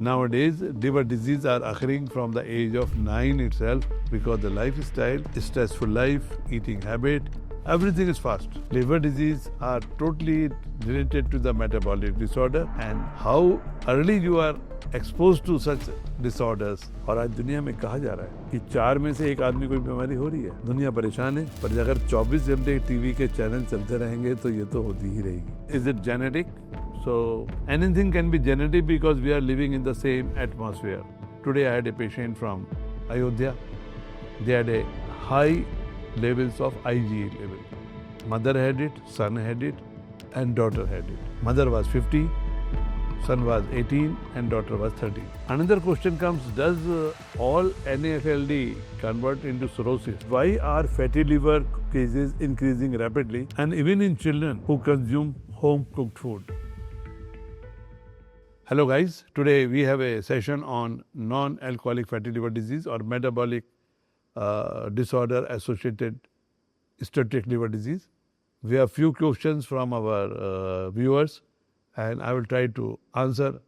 Nowadays, liver disease are occurring from the age of 9 itself because the lifestyle, stressful life, eating habit, everything is fast. Liver disease are totally related to the metabolic disorder and how early you are exposed to such disorders. और आज दुनिया में कहा जा रहा है कि 4 में से 1 आदमी कोई बीमारी हो रही है. दुनिया परेशान है, पर अगर 24 घंटे टीवी के चैनल चलते रहेंगे तो ये तो होती ही रहेगी. Is it genetic? So anything can be genetic because we are living in the same atmosphere. Today I had a patient from Ayodhya. They had a high levels of IgE level. Mother had it, son had it, and daughter had it. Mother was 50, son was 18, and daughter was 30. Another question comes, does all NAFLD convert into cirrhosis? Why are fatty liver cases increasing rapidly and even in children who consume home cooked food? Hello guys, today we have a session on non-alcoholic fatty liver disease or metabolic disorder associated steatotic liver disease. We have few questions from our viewers and I will try to answer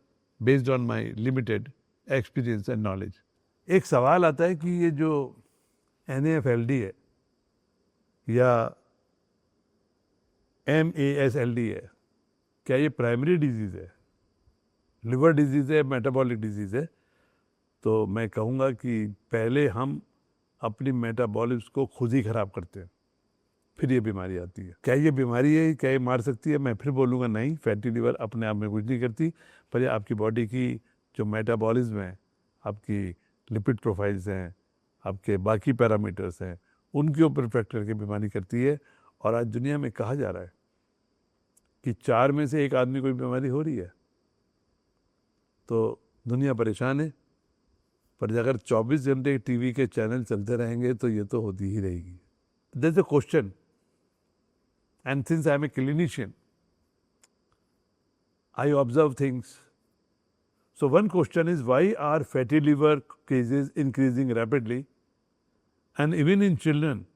based on my limited experience and knowledge. एक सवाल आता है कि ये जो NAFLD है या MASLD है, क्या ये प्राइमरी डिजीज़ है, लिवर डिजीज़ है, मेटाबॉलिक डिजीज़ है? तो मैं कहूँगा कि पहले हम अपनी मेटाबॉलिक्स को खुद ही ख़राब करते हैं, फिर ये बीमारी आती है. क्या ये बीमारी है, क्या ये मार सकती है? मैं फिर बोलूँगा नहीं, फैटी लिवर अपने आप में कुछ नहीं करती, पर ये आपकी बॉडी की जो मेटाबॉलिज्म है, आपकी लिपिड प्रोफाइल्स हैं, आपके बाकी पैरामीटर्स हैं, उनके ऊपर इफेक्ट करके बीमारी करती है. और आज दुनिया में कहा जा रहा है कि 4 में से 1 आदमी कोई बीमारी हो रही है. तो दुनिया परेशान है, पर अगर 24 घंटे टीवी के चैनल चलते रहेंगे तो ये तो होती ही रहेगी. There's a question, and since I am a clinician, I observe things. So one question is, why are fatty liver cases increasing rapidly and even in children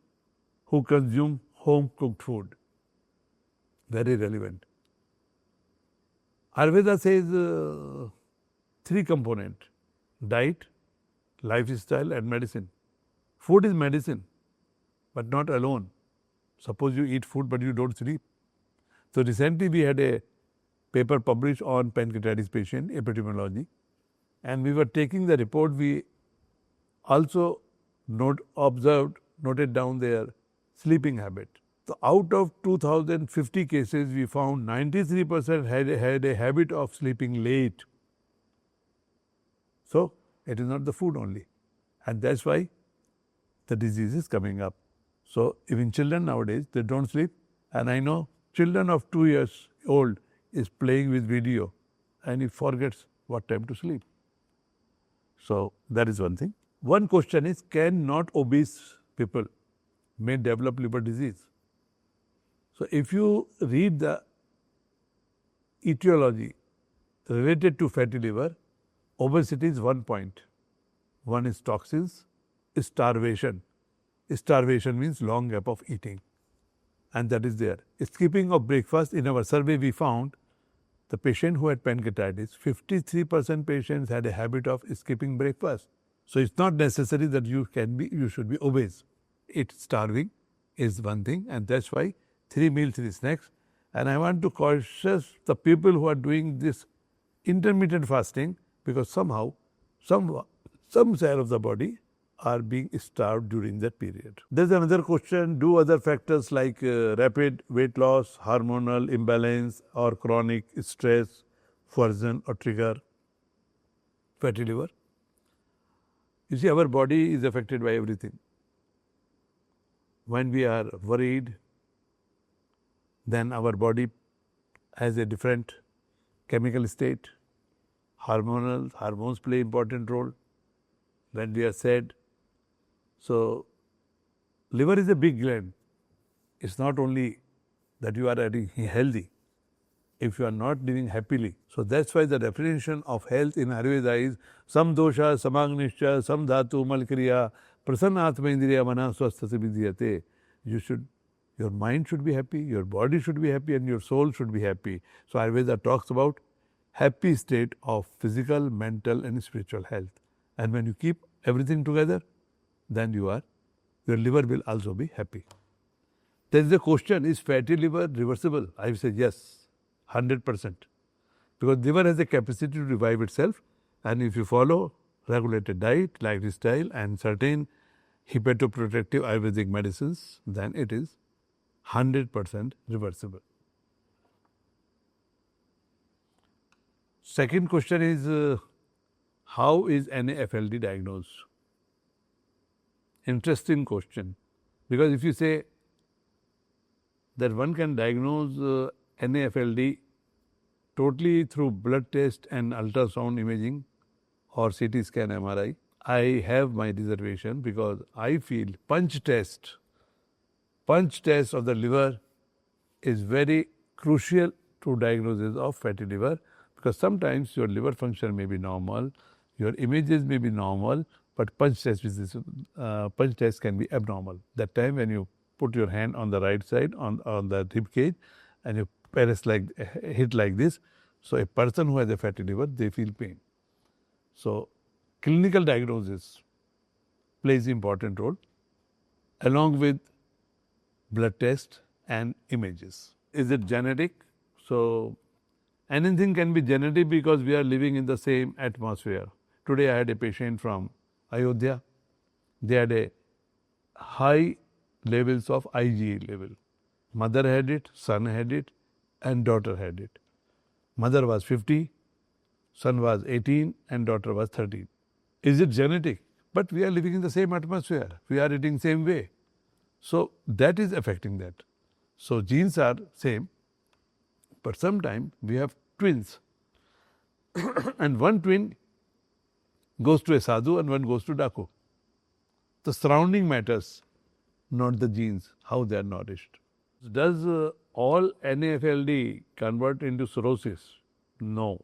who consume home cooked food? Very relevant. Ayurveda says 3 components: diet, lifestyle and medicine. Food is medicine, but not alone. Suppose you eat food but you don't sleep. So recently we had a paper published on pancreatitis patient, epidemiology, and we were taking the report. We also noted down their sleeping habit. So out of 2050 cases, we found 93% had a habit of sleeping late. So it is not the food only, and that's why the disease is coming up. So even children nowadays, they don't sleep, and I know children of 2 years old is playing with video and he forgets what time to sleep. So that is one thing. One question is, can not obese people may develop liver disease? So if you read the etiology related to fatty liver, obesity is 1 point. One is toxins, starvation. Starvation means long gap of eating, and that is there. Skipping of breakfast, in our survey we found the patient who had pancreatitis, 53% patients had a habit of skipping breakfast. So it's not necessary that you should be obese. It's starving is one thing, and that's why 3 meals, 3 snacks. And I want to caution the people who are doing this intermittent fasting, because somehow some cell of the body are being starved during that period. There's another question, do other factors like rapid weight loss, hormonal imbalance or chronic stress worsen or trigger fatty liver? You see, our body is affected by everything. When we are worried, then our body has a different chemical state. Hormones play important role. When we are sad, so liver is a big gland. It's not only that you are eating healthy, if you are not living happily. So that's why the definition of health in Ayurveda is sam dosha, samagnischa, sam dhatu, malkriya, prasannatma indriya mana swasthasya vidyate. Your mind should be happy, your body should be happy, and your soul should be happy. So Ayurveda talks about happy state of physical, mental and spiritual health. And when you keep everything together, then your liver will also be happy. There is a question, is fatty liver reversible? I say yes, 100%. Because liver has a capacity to revive itself, and if you follow regulated diet, lifestyle and certain hepatoprotective Ayurvedic medicines, then it is 100% reversible. Second question is, how is NAFLD diagnosed? Interesting question, because if you say that one can diagnose NAFLD totally through blood test and ultrasound imaging or CT scan MRI, I have my reservation, because I feel punch test of the liver is very crucial to diagnosis of fatty liver, because sometimes your liver function may be normal, your images may be normal, but punch test can be abnormal. That time when you put your hand on the right side on the rib cage and you press hit like this, so a person who has a fatty liver, they feel pain. So clinical diagnosis plays important role along with blood test and images. Is it genetic? So anything can be genetic, because we are living in the same atmosphere. Today I had a patient from Ayodhya. They had a high levels of IgE level. Mother had it, son had it and daughter had it. Mother was 50, son was 18 and daughter was 13. Is it genetic? But we are living in the same atmosphere. We are eating same way. So that is affecting that. So genes are same, but sometimes we have twins and one twin goes to a sadhu and one goes to Daku. The surrounding matters, not the genes, how they are nourished. Does all NAFLD convert into cirrhosis? No.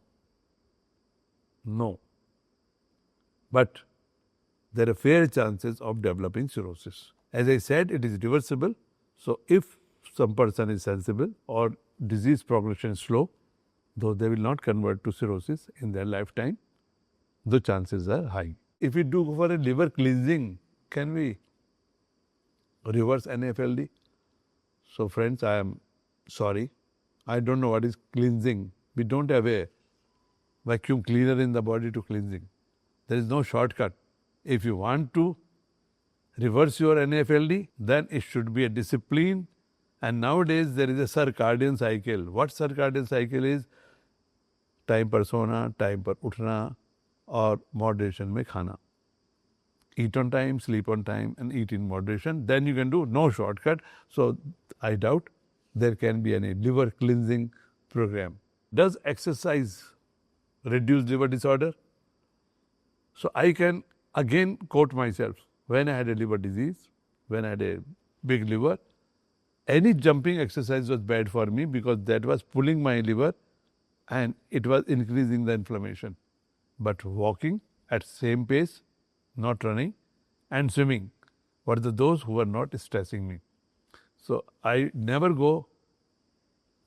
No. But there are fair chances of developing cirrhosis. As I said, it is reversible. So if some person is sensible or disease progression is slow, though they will not convert to cirrhosis in their lifetime, the chances are high. If we do go for a liver cleansing, can we reverse NAFLD? So friends, I am sorry, I don't know what is cleansing. We don't have a vacuum cleaner in the body to cleansing. There is no shortcut. If you want to reverse your NAFLD, then it should be a discipline. And nowadays there is a circadian cycle. What circadian cycle is? Time par sona, time par uthna, or moderation mein khana. Eat on time, sleep on time and eat in moderation. Then you can do no shortcut. So I doubt there can be any liver cleansing program. Does exercise reduce liver disorder? So I can again quote myself. When I had a liver disease, when I had a big liver, any jumping exercise was bad for me, because that was pulling my liver and it was increasing the inflammation. But walking at same pace, not running, and swimming were those who were not stressing me. So I never go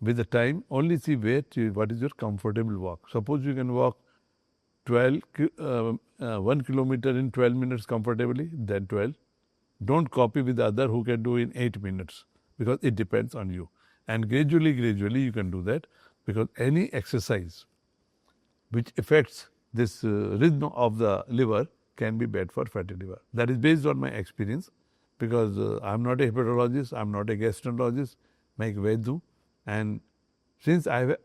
with the time, only see what is your comfortable walk. Suppose you can walk 1 kilometer in 12 minutes comfortably, then 12. Don't copy with the other who can do in 8 minutes, because it depends on you. And gradually you can do that, because any exercise which affects this rhythm of the liver can be bad for fatty liver. That is based on my experience, because I am not a hepatologist, I am not a gastroenterologist, I am a Vaidya. And since I have a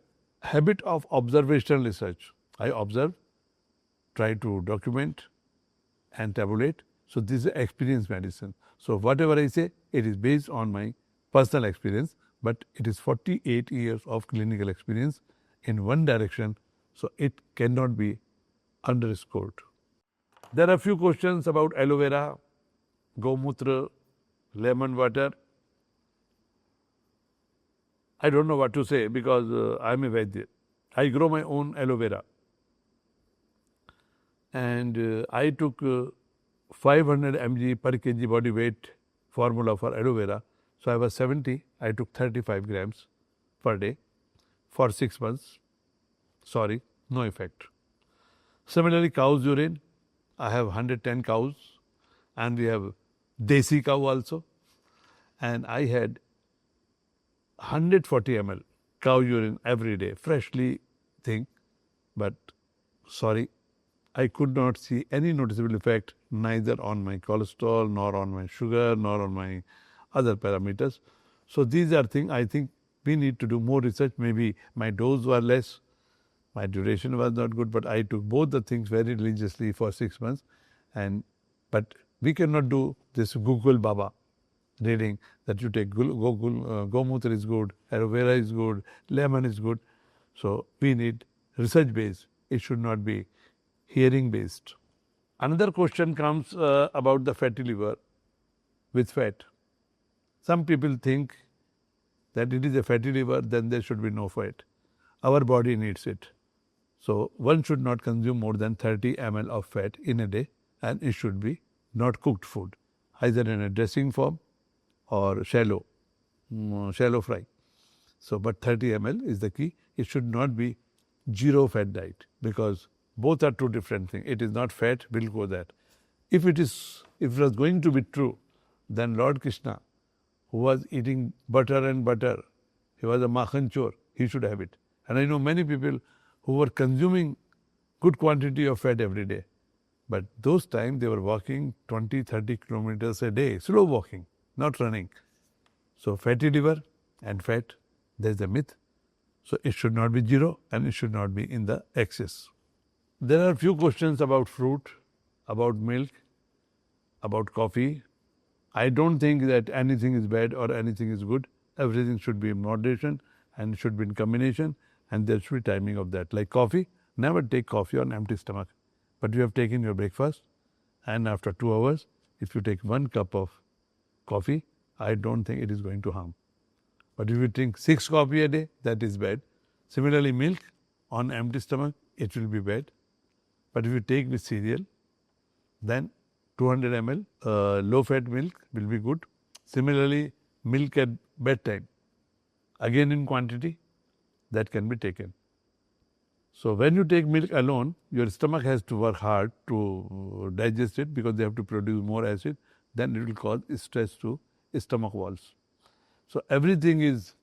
habit of observational research, I observe, try to document and tabulate. So this is experience medicine. So whatever I say, it is based on my personal experience, but it is 48 years of clinical experience in one direction, so it cannot be underscored. There are a few questions about aloe vera, gomutra, lemon water. I don't know what to say, because I am a Vaidya. I grow my own aloe vera. And I took 500 mg per kg body weight formula for aloe vera. So I was 70, I took 35 grams per day for 6 months. Sorry, no effect. Similarly, cow's urine, I have 110 cows and we have desi cow also, and I had 140 ml cow urine every day, freshly thing, but sorry, I could not see any noticeable effect neither on my cholesterol, nor on my sugar, nor on my other parameters. So these are things I think we need to do more research. Maybe my dose were less, my duration was not good, but I took both the things very religiously for 6 months. But we cannot do this Google Baba reading that you take Gomutra is good, aloe vera is good, lemon is good. So we need research based. It should not be hearing based. Another question comes about the fatty liver with fat. Some people think that it is a fatty liver, then there should be no fat. Our body needs it. So one should not consume more than 30 ml of fat in a day, and it should be not cooked food, either in a dressing form or shallow fry. So, but 30 ml is the key. It should not be zero fat diet, because both are two different things. It is not fat, we'll go that. If it was going to be true, then Lord Krishna, who was eating butter and butter, he was a makhan chor, he should have it. And I know many people who were consuming good quantity of fat every day. But those times they were walking 20-30 kilometers a day, slow walking, not running. So fatty liver and fat, there is a myth. So it should not be zero and it should not be in the excess. There are few questions about fruit, about milk, about coffee. I don't think that anything is bad or anything is good. Everything should be in moderation and should be in combination, and there should be timing of that. Like coffee, never take coffee on empty stomach. But you have taken your breakfast, and after 2 hours, if you take 1 cup of coffee, I don't think it is going to harm. But if you drink 6 coffee a day, that is bad. Similarly, milk on empty stomach, it will be bad. But if you take with cereal, then 200 ml low-fat milk will be good. Similarly, milk at bedtime, again in quantity, that can be taken. So when you take milk alone, your stomach has to work hard to digest it, because they have to produce more acid. Then it will cause stress to stomach walls. So everything is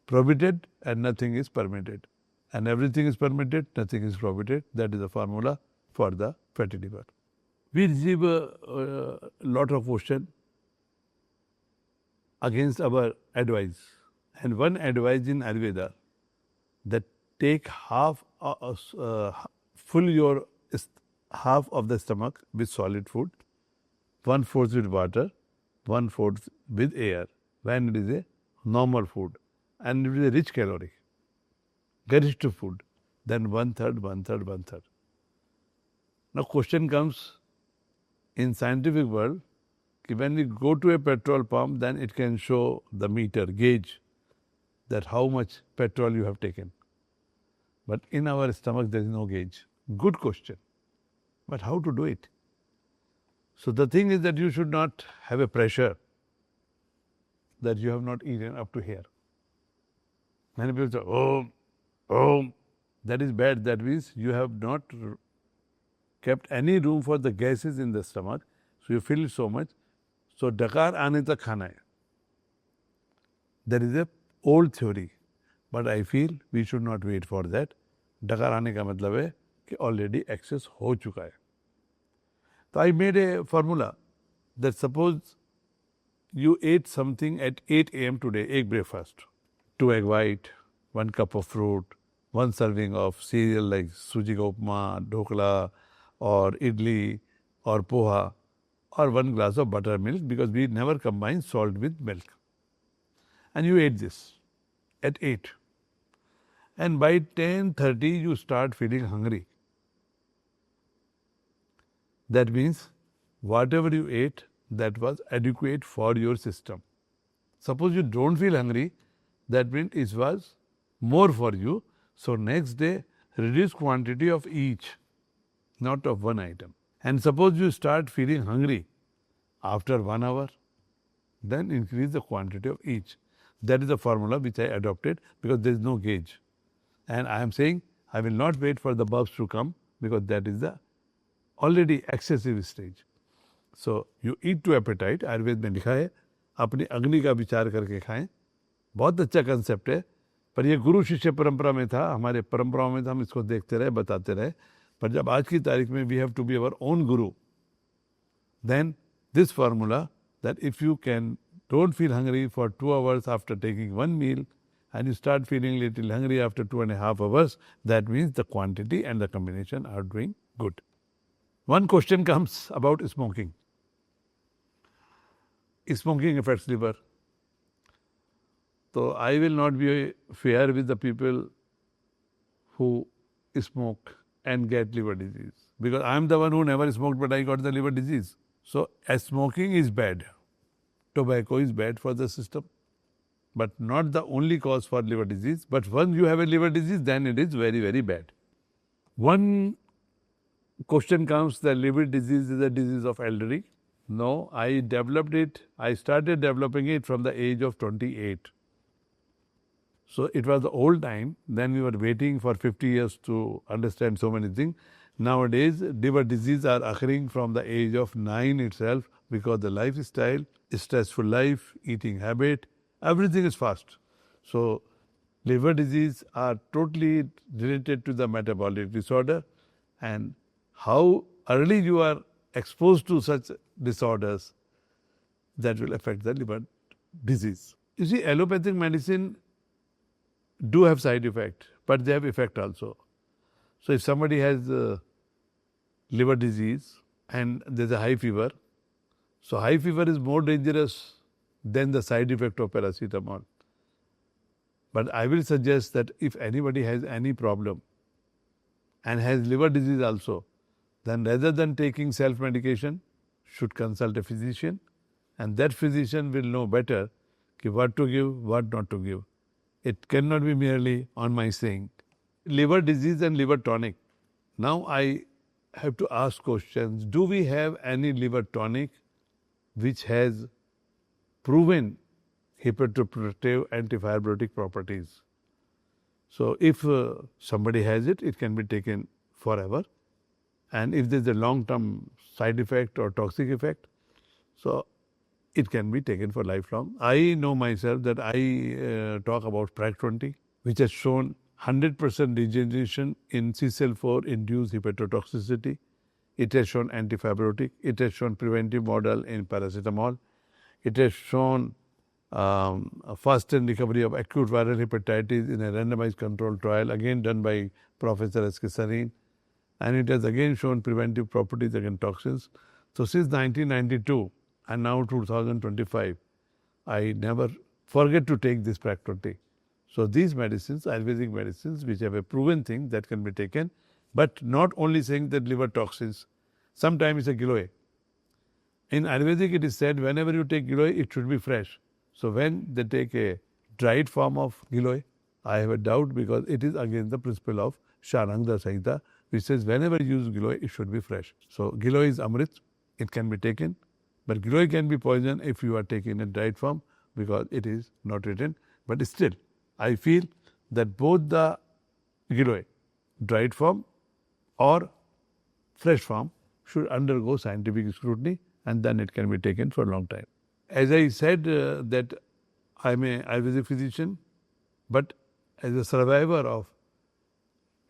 prohibited and nothing is permitted. And everything is permitted, nothing is prohibited. That is the formula for the fatty liver. We receive a lot of questions against our advice. And one advice in Ayurveda, that take half full your half of the stomach with solid food, 1/4 with water, 1/4 with air, when it is a normal food and it is a rich calorie, garishta food, then 1/3, 1/3, 1/3. Now question comes in scientific world, when we go to a petrol pump, then it can show the meter gauge that how much petrol you have taken. But in our stomach there is no gauge. Good question. But how to do it? So the thing is that you should not have a pressure that you have not eaten up to here. Many people say, oh, that is bad. That means you have not kept any room for the gases in the stomach. So you feel it so much. So dakar aane tak khana hai. There is a old theory, but I feel we should not wait for that. डकार आने का मतलब है कि already excess हो चुका है. So I made a formula that suppose you ate something at 8 a.m. today, egg breakfast, 2 egg white, 1 cup of fruit, 1 serving of cereal like suji ka upma, dhokla, or idli, or poha, or 1 glass of buttermilk, because we never combine salt with milk. And you ate this at 8. And by 10:30 you start feeling hungry. That means whatever you ate, that was adequate for your system. Suppose you don't feel hungry, that means it was more for you. So next day, reduce quantity of each, not of one item. And suppose you start feeling hungry after 1 hour, then increase the quantity of each. That is the formula which I adopted, because there is no gauge. And I am saying I will not wait for the bulbs to come because that is the already excessive stage. So you eat to appetite, Ayurveda में लिखा है, अपनी अग्नि का विचार करके खाएं. बहुत अच्छा कंसेप्ट है, पर ये गुरु शिष्य परंपरा में था, हमारे परंपराओं में था, हम इसको देखते रहे, बताते रहे. पर जब आज की तारीख में we have to be our own guru, then this formula that if you don't feel hungry for 2 hours after taking one meal and you start feeling little hungry after 2.5 hours, that means the quantity and the combination are doing good. One question comes about smoking. Smoking affects liver. So I will not be fair with the people who smoke and get liver disease, because I am the one who never smoked but I got the liver disease. So smoking is bad. Tobacco is bad for the system, but not the only cause for liver disease. But once you have a liver disease, then it is very, very bad. One question comes that liver disease is a disease of elderly. No, I developed it. I started developing it from the age of 28. So it was the old time. Then we were waiting for 50 years to understand so many things. Nowadays, liver disease are occurring from the age of 9 itself because the lifestyle, stressful life, eating habit, everything is fast. So liver disease are totally related to the metabolic disorder, and how early you are exposed to such disorders, that will affect the liver disease. You see, allopathic medicine do have side effect, but they have effect also. So if somebody has liver disease and there's a high fever, so high fever is more dangerous than the side effect of paracetamol. But I will suggest that if anybody has any problem and has liver disease also, then rather than taking self-medication, should consult a physician, and that physician will know better what to give, what not to give. It cannot be merely on my saying. Liver disease and liver tonic. Now I have to ask questions. Do we have any liver tonic which has proven hepatoprotective antifibrotic properties? So if somebody has it, it can be taken forever. And if there is a long-term side effect or toxic effect, so it can be taken for lifelong. I know myself that I talk about PRAC20, which has shown 100% regeneration in CCL4 induced hepatotoxicity. It has shown antifibrotic. It has shown preventive model in paracetamol. It has shown a faster recovery of acute viral hepatitis in a randomized controlled trial, again done by Professor S.K. Sarin. And it has again shown preventive properties against toxins. So since 1992 and now 2025, I never forget to take this PRAC20. So these medicines, Ayurvedic medicines, which have a proven thing that can be taken, but not only saying that liver toxins, sometimes it's a giloy. In Ayurvedic it is said whenever you take giloy, it should be fresh. So when they take a dried form of giloy, I have a doubt because it is against the principle of Shanangda Sahita, which says whenever you use giloy, it should be fresh. So giloy is amrit, it can be taken, but giloy can be poison if you are taking a dried form because it is not written. But still, I feel that both the giloy, dried form or fresh form, should undergo scientific scrutiny, and then it can be taken for a long time. As I said that I am a Ayurvedic physician, but as a survivor of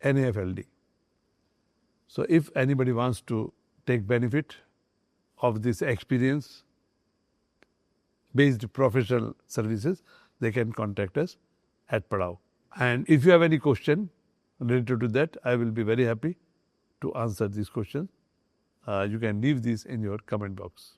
NAFLD. So if anybody wants to take benefit of this experience based professional services, they can contact us at Padao. And if you have any question related to that, I will be very happy to answer these questions. You can leave these in your comment box.